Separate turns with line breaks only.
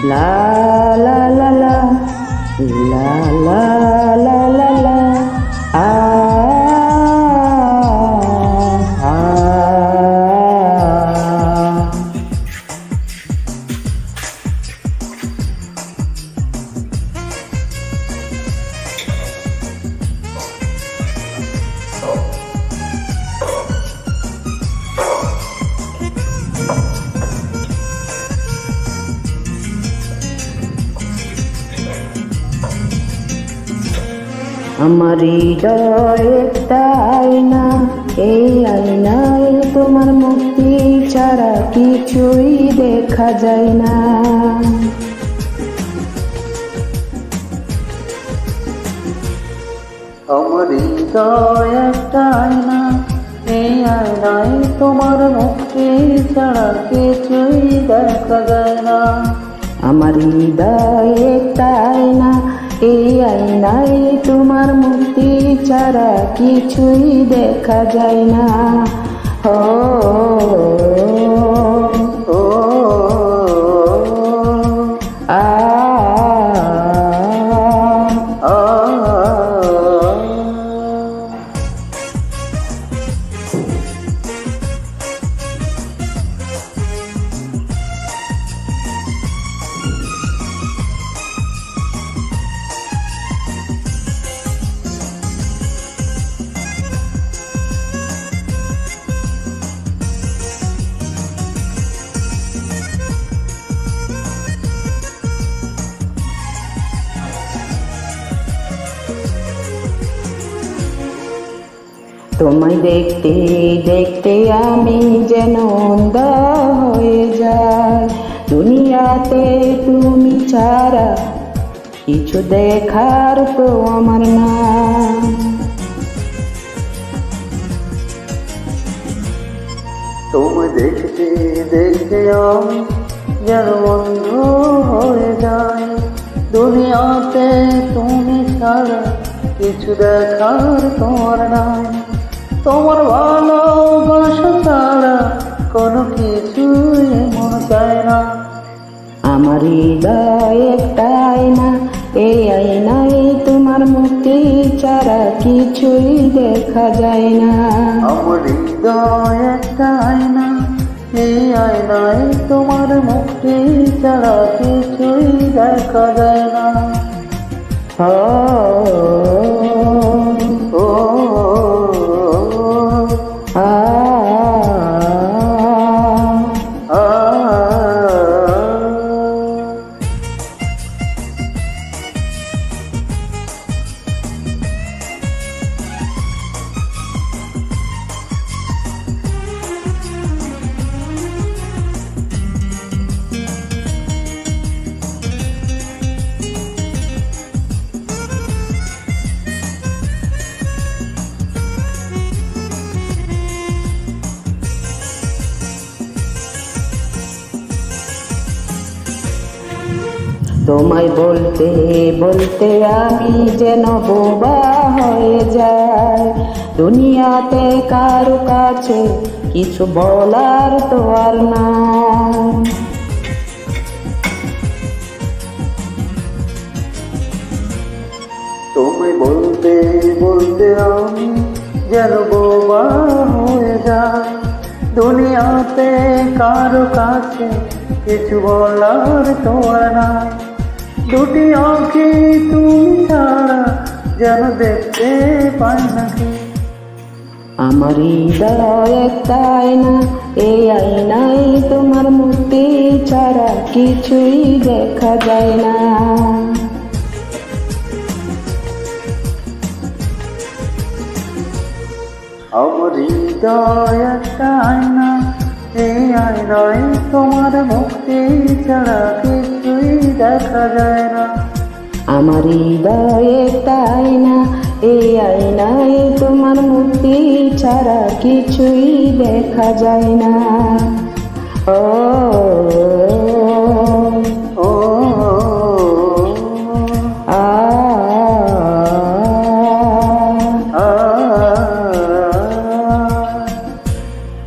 La la la la, la la la la la, ah, ah. আমার হৃদয় একটা আয়না, এই আয়নায় তোমার মুক্তি ছাড়া কিছুই দেখা যায় না।
আমার হৃদয় একটা আয়না, এই আয়নায় তোমার মুক্তি ছাড়া কিছুই দেখা যায় না।
আমার হৃদয় একটা আয়না, এই আয়নায় তোমার মুক্তি ছাড়া কিছুই দেখা যায় না। ও
ও
আ
আ
তোমায় দেখতে দেখতে আমি যেন অন্ধ হয়ে যাই, দুনিয়াতে তুমি ছাড়া কিছু দেখার তো আমার না।
তোমায় দেখতে দেখতে আমি যেন বন্ধ হয়ে যাই, দুনিয়াতে তুমি ছাড়া কিছু দেখার তোমার নাই। তোমার ভালোবাসা ছাড়া কোনো কিছুই মন চায় না।
আমার হৃদয় একটা আয়না, এই আয়নায় তোমার মুক্তি ছাড়া কিছুই দেখা যায় না।
আমার হৃদয় একটা আয়না, এই আয়নায় তোমার মুক্তি ছাড়া কিছুই দেখা যায় না।
ও
ও
আ
আ
তোমায় বলতে বলতে আমি যেন বোবা হয়ে যাই, দুনিয়াতে কারো কাছে কিছু বলার তো আর নাই।
তুমি বলতে বলতে আমি যেন বোবা হয়ে যাই, দুনিয়াতে কারো কাছে কিছু বলার তোমার নাই। দুটি আঁখি তুমি ছাড়া যেন দেখতে পাই নাকি।
আমার হৃদয় একটা আয়না, এই আয়নায় তোমার মুক্তি ছাড়া কিছুই দেখা যায় না।
আমার হৃদয় একটা আয়না, এই আয়নায় তোমার মুক্তি ছাড়া কিছুই দেখা যায় না।
আমার হৃদয় একটা আয়না, এই আয়নায় তোমার মুক্তি ছাড়া কিছুই দেখা যায় না। ও